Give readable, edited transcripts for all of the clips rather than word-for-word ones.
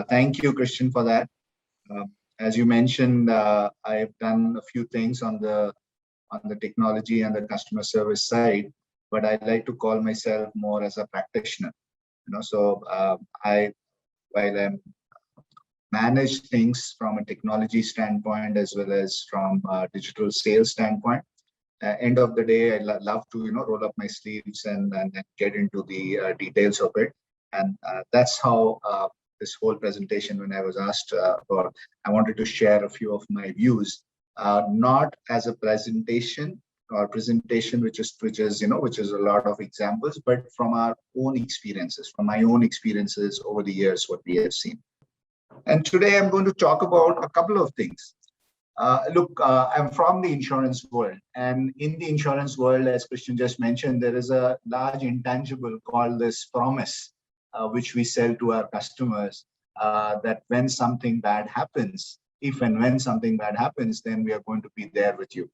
Thank you, Christian, for that. Uh, as you mentioned, I've done a few things on the technology and the customer service side, but I like to call myself more as a practitioner. While I manage things from a technology standpoint as well as from a digital sales standpoint. End of the day, I love to roll up my sleeves and get into the details of it, and that's how this whole presentation, when I was asked about, I wanted to share a few of my views, not as a presentation which is a lot of examples, but from our own experiences, from my own experiences over the years, what we have seen. And today I'm going to talk about a couple of things. I'm from the insurance world, and in the insurance world, as Christian just mentioned, there is a large intangible called this promise, which we sell to our customers, that when something bad happens, if and when something bad happens, then we are going to be there with you.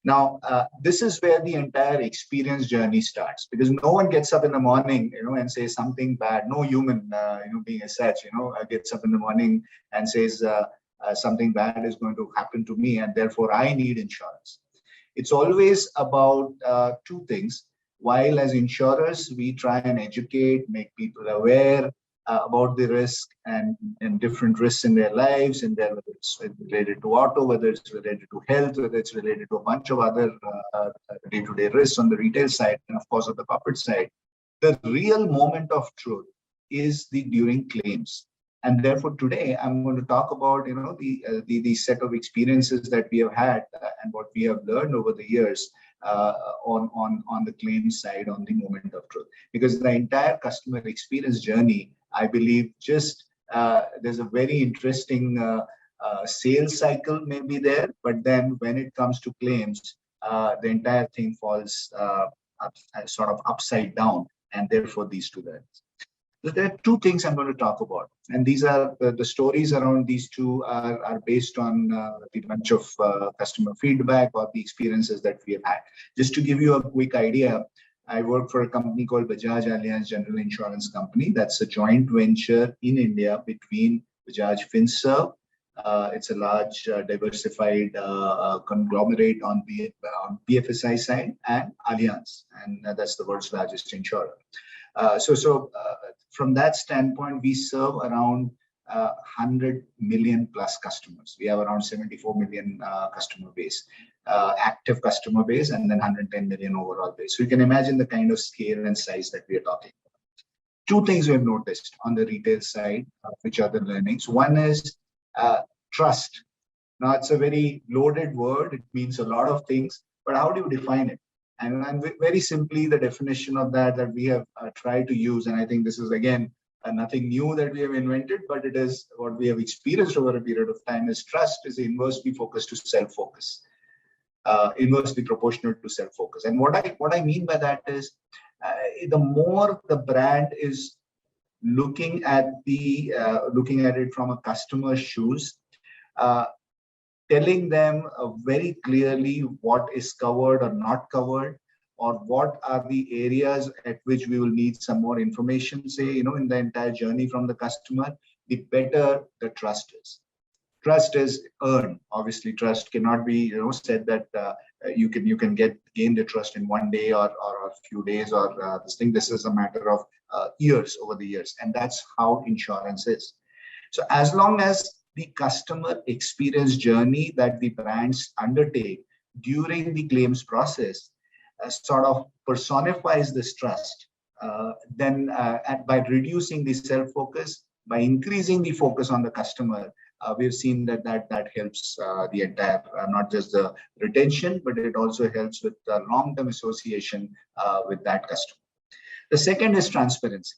Now, this is where the entire experience journey starts, because no one gets up in the morning, and says something bad. No human, being as such, gets up in the morning and says something bad is going to happen to me, and therefore I need insurance. It's always about two things. While as insurers, we try and educate, make people aware about the risk and different risks in their lives, and whether it's related to auto, whether it's related to health, whether it's related to a bunch of other day-to-day risks on the retail side, and of course on the corporate side. The real moment of truth is during claims. And therefore today I'm going to talk about the set of experiences that we have had and what we have learned over the years on the claims side, on the moment of truth. Because the entire customer experience journey, I believe, just there's a very interesting sales cycle may be there, but then when it comes to claims, the entire thing falls sort of upside down, and therefore these two learnings. There are two things I'm going to talk about, and these are the stories around these two are based on the bunch of customer feedback or the experiences that we have had. Just to give you a quick idea, I work for a company called Bajaj Allianz General Insurance Company. That's a joint venture in India between Bajaj Finserv. It's a large diversified conglomerate on BFSI side, and Allianz, and that's the world's largest insurer. From that standpoint, we serve around 100 million plus customers. We have around 74 million customer base, active customer base, and then 110 million overall base. So you can imagine the kind of scale and size that we are talking about. Two things we have noticed on the retail side, which are the learnings. One is trust. Now, it's a very loaded word. It means a lot of things, but how do you define it? And very simply, the definition of that we have tried to use, and I think this is, again, nothing new that we have invented, but it is what we have experienced over a period of time, is trust is inversely focused to self-focus, inversely proportional to self-focus. And what I mean by that is, the more the brand is looking at it from a customer's shoes, telling them very clearly what is covered or not covered, or what are the areas at which we will need some more information, say, in the entire journey from the customer, the better the trust is. Trust is earned. Obviously, trust cannot be, said that you can gain the trust in one day or a few days or this thing. This is a matter of years, over the years, and that's how insurance is. So as long as the customer experience journey that the brands undertake during the claims process sort of personifies this trust, then by reducing the self-focus, by increasing the focus on the customer, we've seen that helps the entire, not just the retention, but it also helps with the long-term association with that customer. The second is transparency.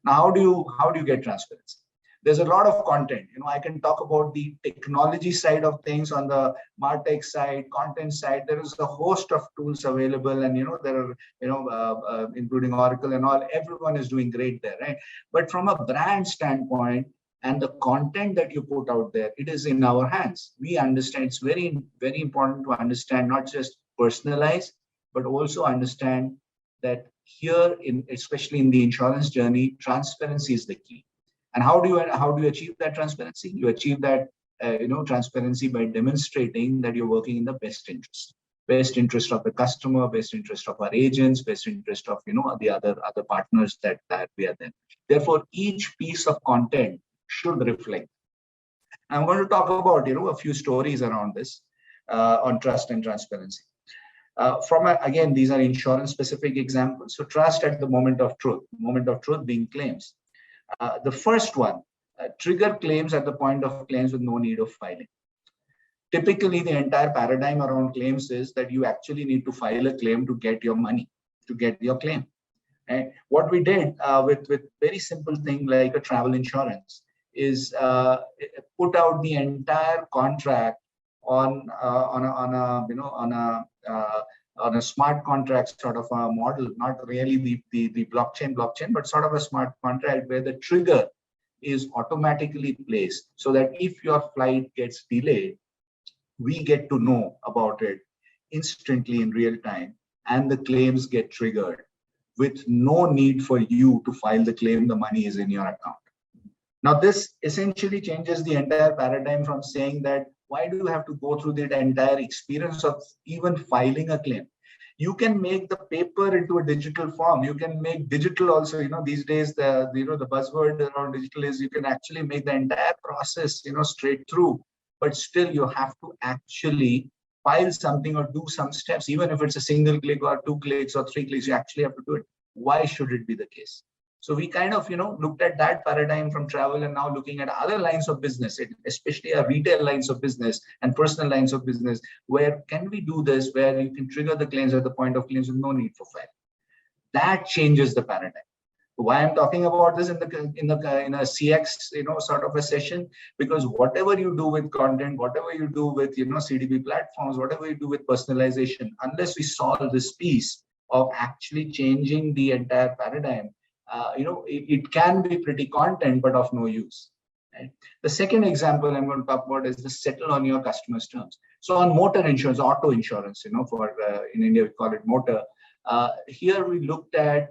Now, how do you get transparency? There's a lot of content. I can talk about the technology side of things. On the MarTech side, content side, there is a host of tools available, and there are including Oracle and all. Everyone is doing great there, right? But from a brand standpoint, and the content that you put out there, it is in our hands. We understand it's very, very important to understand, not just personalize, but also understand that here, especially in the insurance journey, transparency is the key. And how do you achieve that transparency? You achieve that transparency by demonstrating that you're working in the best interest of the customer, best interest of our agents, best interest of the other partners that we are there. Therefore, each piece of content should reflect. I'm going to talk about a few stories around this on trust and transparency. Again, these are insurance specific examples. So trust at the moment of truth being claims. The first one, trigger claims at the point of claims with no need of filing. Typically, the entire paradigm around claims is that you actually need to file a claim to get your money, to get your claim. And what we did with very simple thing like a travel insurance is put out the entire contract on a smart contract sort of a model, not really the blockchain, but sort of a smart contract where the trigger is automatically placed so that if your flight gets delayed, we get to know about it instantly in real time, and the claims get triggered with no need for you to file the claim. The money is in your account. Now, this essentially changes the entire paradigm from saying that why do you have to go through the entire experience of even filing a claim? You can make the paper into a digital form. You can make digital also. These days the buzzword around digital is you can actually make the entire process straight through. But still, you have to actually file something or do some steps, even if it's a single click or 2 clicks or 3 clicks. You actually have to do it. Why should it be the case? So we kind of, looked at that paradigm from travel and now looking at other lines of business, especially our retail lines of business and personal lines of business. Where can we do this? Where you can trigger the claims at the point of claims with no need for filing. That changes the paradigm. Why I'm talking about this in a CX sort of a session, because whatever you do with content, whatever you do with CDP platforms, whatever you do with personalization, unless we solve this piece of actually changing the entire paradigm, it can be pretty content but of no use. Right? The second example I'm going to talk about is the settle on your customer's terms. So on motor insurance, auto insurance, for in India we call it motor. Here we looked at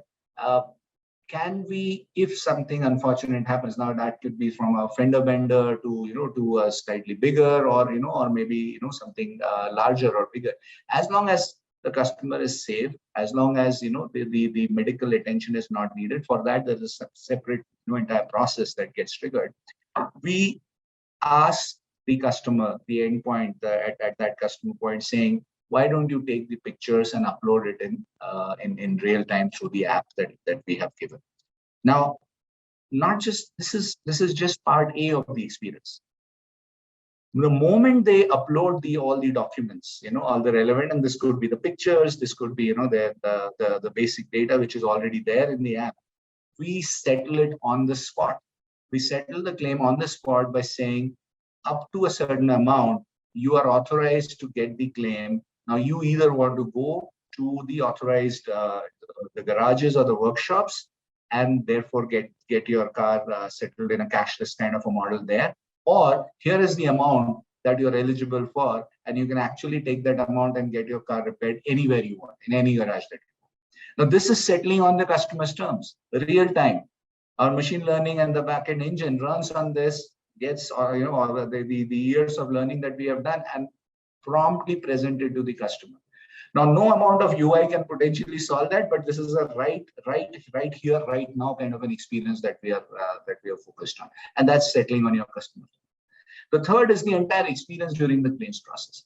can we, if something unfortunate happens, now that could be from a fender bender to a slightly bigger or maybe something larger or bigger, as long as the customer is safe, as long as the medical attention is not needed. For that, there is a separate entire process that gets triggered. We ask the customer, the endpoint at that customer point, saying, why don't you take the pictures and upload it in real time through the app that we have given? Now, not just this is just part A of the experience. The moment they upload all the documents, all the relevant, and this could be the pictures, this could be the basic data which is already there in the app, we settle it on the spot. We settle the claim on the spot by saying up to a certain amount, you are authorized to get the claim. Now you either want to go to the authorized the garages or the workshops and therefore get your car settled in a cashless kind of a model there, or here is the amount that you're eligible for, and you can actually take that amount and get your car repaired anywhere you want, in any garage that you want. Now this is settling on the customer's terms, real time. Our machine learning and the backend engine runs on this, gets the years of learning that we have done and promptly presented to the customer. Now, no amount of UI can potentially solve that, but this is a right here, right now kind of an experience that we are focused on, and that's settling on your customer. The third is the entire experience during the claims process.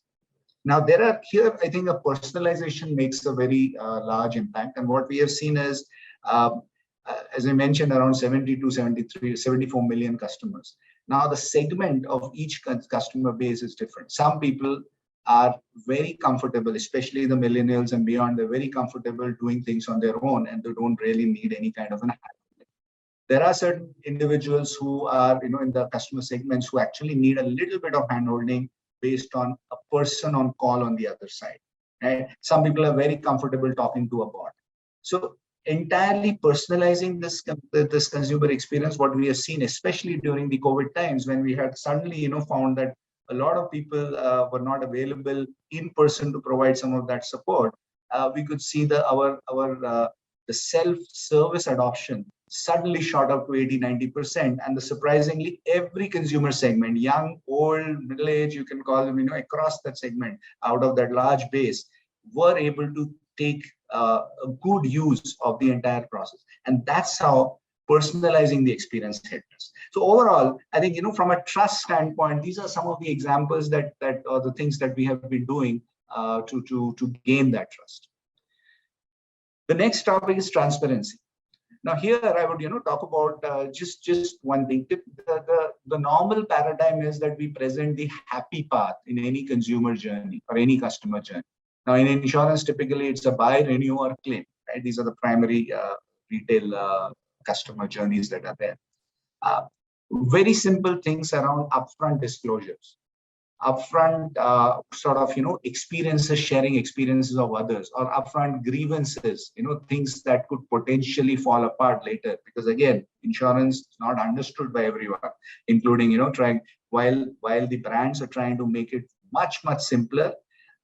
Now, here I think a personalization makes a very large impact, and what we have seen is, as I mentioned, around 74 million customers. Now, the segment of each customer base is different. Some people are very comfortable, especially the millennials and beyond. They're very comfortable doing things on their own, and they don't really need any kind of an hand. There are certain individuals who are, in the customer segments who actually need a little bit of handholding based on a person on call on the other side. Right? Some people are very comfortable talking to a bot. So entirely personalizing this consumer experience, what we have seen, especially during the COVID times, when we had suddenly, found that a lot of people were not available in person to provide some of that support. We could see the self-service adoption suddenly shot up to 80-90%. And surprisingly, every consumer segment, young, old, middle age, you can call them, across that segment, out of that large base, were able to take a good use of the entire process. And that's how personalizing the experience helped us. So overall, I think, from a trust standpoint, these are some of the examples that are the things that we have been doing to gain that trust. The next topic is transparency. Now here I would talk about just one thing. The normal paradigm is that we present the happy path in any consumer journey or any customer journey. Now in insurance, typically it's a buy, renew, or claim. Right? These are the primary retail customer journeys that are there. Very simple things around upfront disclosures, upfront experiences, sharing experiences of others, or upfront grievances, things that could potentially fall apart later, because again, insurance is not understood by everyone, including trying, while the brands are trying to make it much simpler,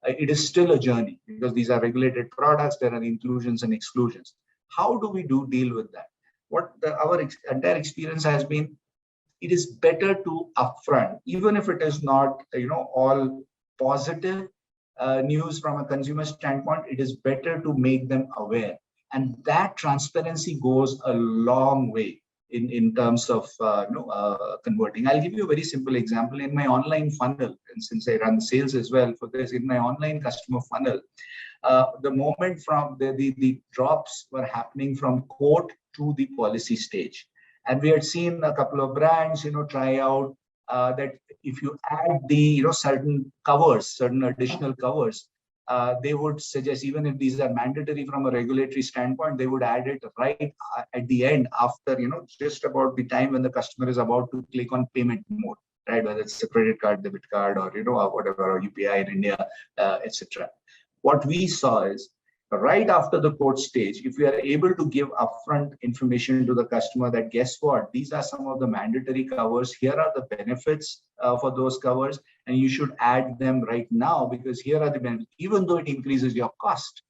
it is still a journey, because these are regulated products. There are inclusions and exclusions. How do we deal with that? What our entire experience has been, it is better to upfront, even if it is not, all positive news from a consumer standpoint, it is better to make them aware. And that transparency goes a long way in terms of, converting. I'll give you a very simple example. In my online funnel, and since I run sales as well for this, in my online customer funnel, the moment from the drops were happening from quote to the policy stage. And we had seen a couple of brands, try out that if you add the, certain covers, certain additional covers, they would suggest, even if these are mandatory from a regulatory standpoint, they would add it right at the end after, just about the time when the customer is about to click on payment mode, right? Whether it's a credit card, debit card, or, whatever, or UPI in India, etc. What we saw is, right after the quote stage, if we are able to give upfront information to the customer that, guess what, these are some of the mandatory covers, here are the benefits for those covers, and you should add them right now because here are the benefits, even though it increases your cost.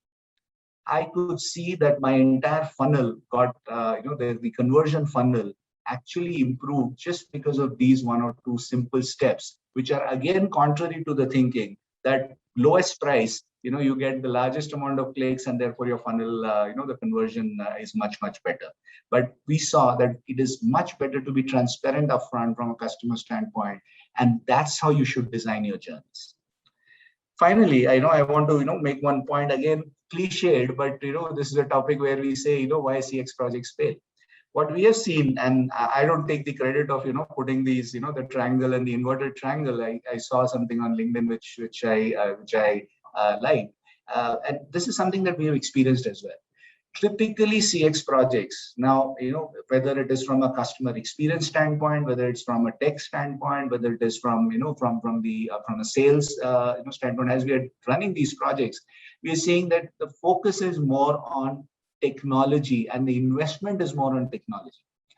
I could see that my entire funnel got, the conversion funnel actually improved just because of these one or two simple steps, which are again contrary to the thinking that lowest price, you get the largest amount of clicks, and therefore your funnel, the conversion is much better. But we saw that it is much better to be transparent upfront from a customer standpoint, and that's how you should design your journeys. Finally, I want to, make one point again, cliched, but this is a topic where we say, why CX projects fail. What we have seen, and I don't take the credit of, putting these, the triangle and the inverted triangle. I saw something on LinkedIn which I like. And this is something that we have experienced as well. Typically CX projects, now, whether it is from a customer experience standpoint, whether it's from a tech standpoint, whether it is from, from a sales, standpoint, as we are running these projects, we are seeing that the focus is more on technology and the investment is more on technology.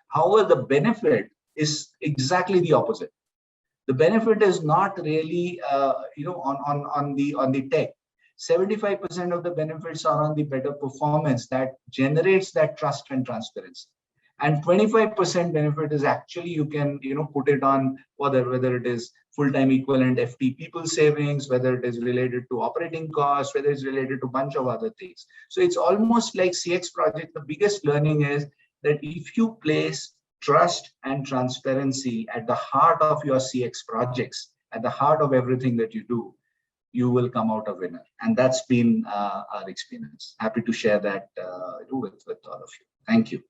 However, the benefit is exactly the opposite. The benefit is not really, on the tech. 75% of the benefits are on the better performance that generates that trust and transparency. And 25% benefit is actually, you can, put it on whether it is full-time equivalent FT people savings, whether it is related to operating costs, whether it's related to a bunch of other things. So it's almost like CX project. The biggest learning is that if you place trust and transparency at the heart of your CX projects, at the heart of everything that you do, you will come out a winner. And that's been our experience. Happy to share that with all of you. Thank you.